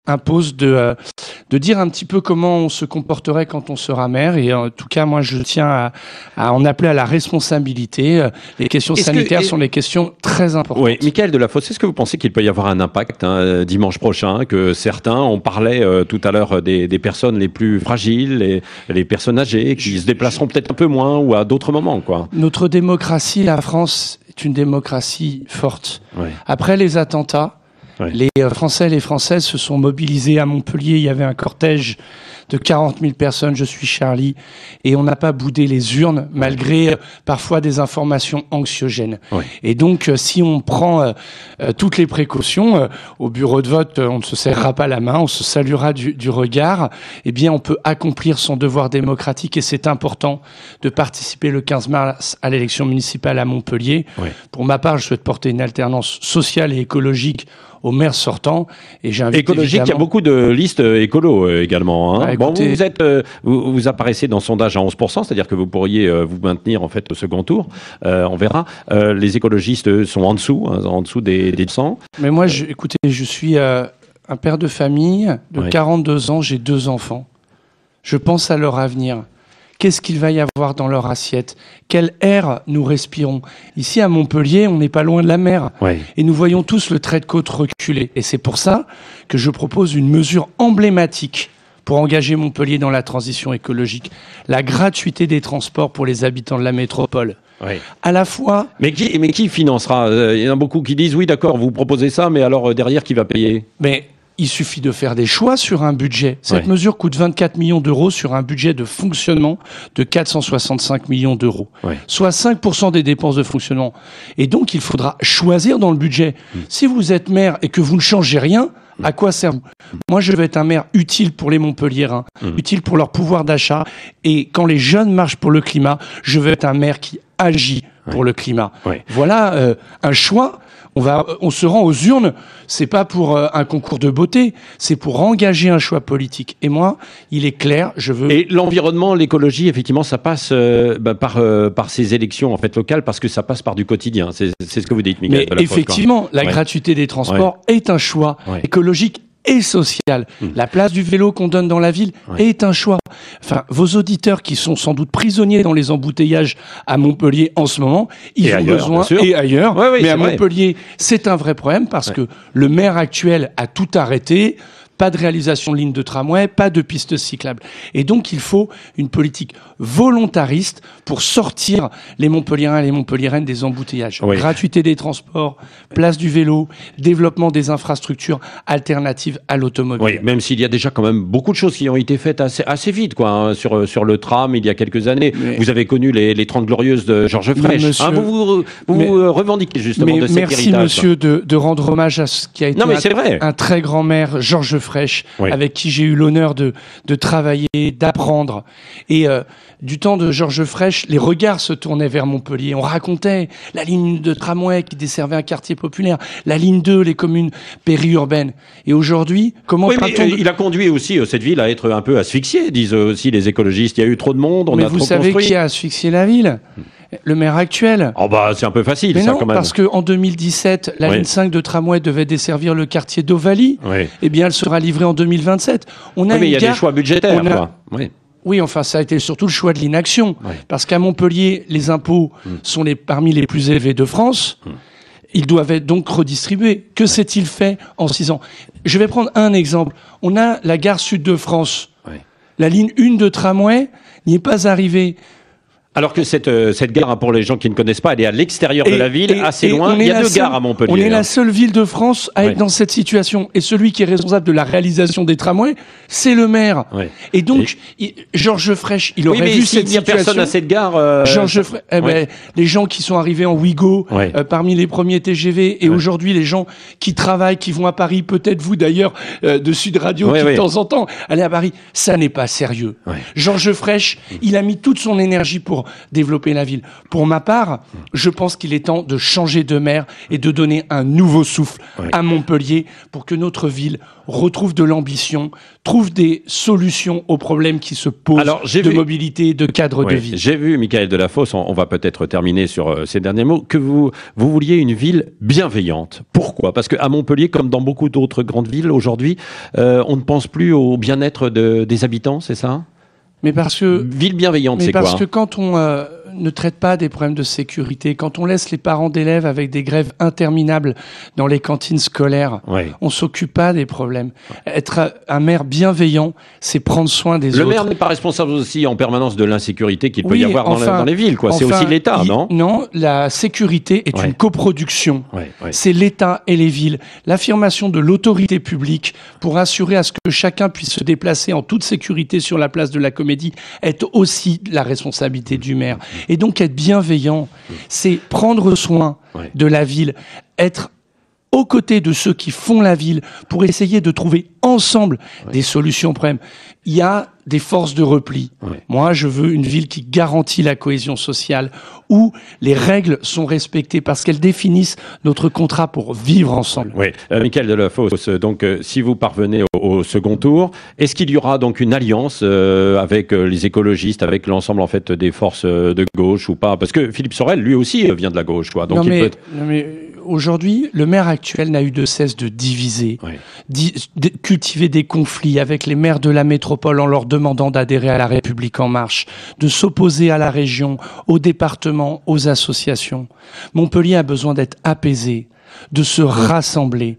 impose de dire un petit peu comment on se comporterait quand on sera maire. Et en tout cas, moi, je tiens à en appeler à la responsabilité. Les questions sanitaires sont des questions très importantes. Oui, Mickaël Delafosse, est-ce que vous pensez qu'il peut y avoir un impact dimanche prochain, que certains, on parlait tout à l'heure des personnes les plus fragiles, les personnes âgées, qui se déplaceront peut-être un peu moins ou à d'autres moments, quoi. Notre démocratie, la France, est une démocratie forte. Oui. Après les attentats, les Français et les Françaises se sont mobilisés à Montpellier. Il y avait un cortège de 40 000 personnes, je suis Charlie, et on n'a pas boudé les urnes, malgré parfois des informations anxiogènes. Oui. Et donc, si on prend toutes les précautions, au bureau de vote, on ne se serrera pas la main, on se saluera du regard, eh bien, on peut accomplir son devoir démocratique, et c'est important de participer le 15 mars à l'élection municipale à Montpellier. Oui. Pour ma part, je souhaite porter une alternance sociale et écologique au maire sortant, et j'invite écologique, il y a beaucoup de listes écolo également. Hein. Bon, vous apparaissez dans le sondage à 11%, c'est-à-dire que vous pourriez vous maintenir en fait au second tour. On verra. Les écologistes sont en dessous des 100. Mais moi, écoutez, je suis un père de famille de 42 ans, j'ai 2 enfants. Je pense à leur avenir. Qu'est-ce qu'il va y avoir dans leur assiette? Quel air nous respirons? Ici, à Montpellier, on n'est pas loin de la mer. Ouais. Et nous voyons tous le trait de côte reculer. Et c'est pour ça que je propose une mesure emblématique pour engager Montpellier dans la transition écologique. La gratuité des transports pour les habitants de la métropole. Oui. À la fois... Mais qui financera? Il y en a beaucoup qui disent, oui, d'accord, vous proposez ça, mais alors derrière, qui va payer? Mais... il suffit de faire des choix sur un budget. Cette mesure coûte 24 millions d'euros sur un budget de fonctionnement de 465 millions d'euros. Soit 5% des dépenses de fonctionnement. Et donc, il faudra choisir dans le budget. Si vous êtes maire et que vous ne changez rien, à quoi sert-vous? Moi, je veux être un maire utile pour les Montpelliérains, utile pour leur pouvoir d'achat. Et quand les jeunes marchent pour le climat, je veux être un maire qui agit pour le climat. Voilà un choix. On se rend aux urnes, c'est pas pour un concours de beauté, c'est pour engager un choix politique. Et moi, il est clair, je veux... Et l'environnement, l'écologie, effectivement, ça passe par ces élections en fait locales, parce que ça passe par du quotidien. C'est ce que vous dites, Mickaël. Mais effectivement, la gratuité des transports est un choix écologique et social. La place du vélo qu'on donne dans la ville est un choix. Enfin, vos auditeurs qui sont sans doute prisonniers dans les embouteillages à Montpellier en ce moment, ils ont besoin, et ailleurs, mais à Montpellier, c'est un vrai problème parce que le maire actuel a tout arrêté. Pas de réalisation de ligne de tramway, pas de pistes cyclables. Et donc, il faut une politique volontariste pour sortir les Montpelliérains et les Montpelliéraines des embouteillages. Gratuité des transports, place du vélo, développement des infrastructures alternatives à l'automobile. Oui, même s'il y a déjà quand même beaucoup de choses qui ont été faites assez vite, quoi, hein, sur le tram il y a quelques années. Vous avez connu les 30 Glorieuses de Georges Frêche. Vous revendiquez justement de cet héritage. Merci, monsieur, de rendre hommage à ce qui a été un très grand maire, Georges Frêche, avec qui j'ai eu l'honneur de travailler, d'apprendre. Et du temps de Georges Frêche, les regards se tournaient vers Montpellier. On racontait la ligne de tramway qui desservait un quartier populaire, la ligne 2, les communes périurbaines. Et aujourd'hui, comment il a conduit aussi cette ville à être un peu asphyxiée, disent aussi les écologistes. Il y a eu trop de monde, on a trop construit. Mais vous savez qui a asphyxié la ville? Le maire actuel. Oh bah c'est un peu facile, mais ça, non, quand même. Parce qu'en 2017, la ligne 5 de tramway devait desservir le quartier d'Ovalie. Eh bien, elle sera livrée en 2027. Mais il y a des choix budgétaires, quoi. Oui, enfin, ça a été surtout le choix de l'inaction. Parce qu'à Montpellier, les impôts sont parmi les plus élevés de France. Ils doivent être donc redistribués. Que s'est-il fait en 6 ans? Je vais prendre un exemple. On a la gare Sud de France. La ligne 1 de tramway n'y est pas arrivée. Alors que cette gare, pour les gens qui ne connaissent pas, elle est à l'extérieur de la ville, assez loin. Il y a 2 gares à Montpellier. On est la seule ville de France à être dans cette situation. Et celui qui est responsable de la réalisation des tramways, c'est le maire. Et donc, Georges Frêche, il aurait vu cette situation. Il n'y a personne à cette gare. Georges Frêche, les gens qui sont arrivés en Ouigo, parmi les premiers TGV, et aujourd'hui, les gens qui travaillent, qui vont à Paris, peut-être vous d'ailleurs, de Sud Radio, qui de temps en temps allez à Paris, ça n'est pas sérieux. Georges Frêche, il a mis toute son énergie pour développer la ville. Pour ma part, je pense qu'il est temps de changer de maire et de donner un nouveau souffle à Montpellier pour que notre ville retrouve de l'ambition, trouve des solutions aux problèmes qui se posent de mobilité, de cadre de vie. J'ai vu, Michaël Delafosse, on va peut-être terminer sur ces derniers mots, que vous vouliez une ville bienveillante. Pourquoi ? Parce qu'à Montpellier, comme dans beaucoup d'autres grandes villes aujourd'hui, on ne pense plus au bien-être des habitants, c'est ça ? Mais parce que ville bienveillante, c'est quoi ? Parce que quand on ne traite pas des problèmes de sécurité, quand on laisse les parents d'élèves avec des grèves interminables dans les cantines scolaires, on s'occupe pas des problèmes. Être un maire bienveillant, c'est prendre soin des autres. Le maire n'est pas responsable aussi en permanence de l'insécurité qu'il peut y avoir dans les villes, quoi. C'est aussi l'État, non ? Non, la sécurité est une coproduction. C'est l'État et les villes. L'affirmation de l'autorité publique pour assurer à ce que chacun puisse se déplacer en toute sécurité sur la place de la Comédie est aussi la responsabilité du maire. Et donc être bienveillant, c'est prendre soin de la ville, être aux côtés de ceux qui font la ville pour essayer de trouver ensemble des solutions aux problèmes. Il y a des forces de repli. Moi, je veux une ville qui garantit la cohésion sociale, où les règles sont respectées parce qu'elles définissent notre contrat pour vivre ensemble. Michaël Delafosse, donc si vous parvenez au second tour, est-ce qu'il y aura donc une alliance avec les écologistes, avec l'ensemble en fait des forces de gauche ou pas ? Parce que Philippe Sorel, lui aussi, vient de la gauche, quoi. Donc aujourd'hui, le maire actuel n'a eu de cesse de diviser, cultiver des conflits avec les maires de la métropole en leur demandant d'adhérer à la République en marche, de s'opposer à la région, au département, aux associations. Montpellier a besoin d'être apaisé, de se rassembler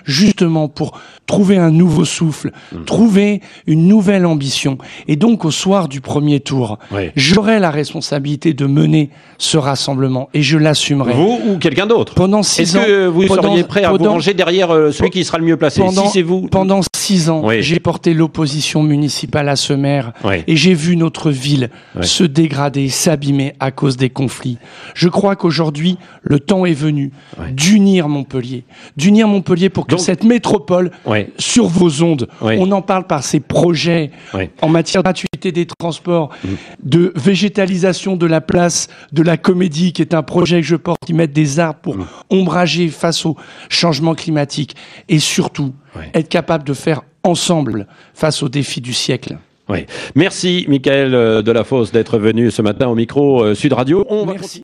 justement pour trouver un nouveau souffle, trouver une nouvelle ambition. Et donc, au soir du premier tour, j'aurai la responsabilité de mener ce rassemblement et je l'assumerai. Vous ou quelqu'un d'autre ? Pendant 6 ans. Est-ce que vous seriez prêt à vous ranger derrière celui qui sera le mieux placé ? Si c'est vous. Pendant 6 ans, j'ai porté l'opposition municipale à ce maire et j'ai vu notre ville se dégrader, s'abîmer à cause des conflits. Je crois qu'aujourd'hui, le temps est venu d'unir Montpellier pour que cette métropole, sur vos ondes, on en parle par ces projets en matière de gratuité des transports, de végétalisation de la place de la Comédie, qui est un projet que je porte, qui met des arbres pour ombrager face au changement climatique, et surtout être capable de faire ensemble face aux défis du siècle. Merci Michaël Delafosse d'être venu ce matin au micro Sud Radio. Merci.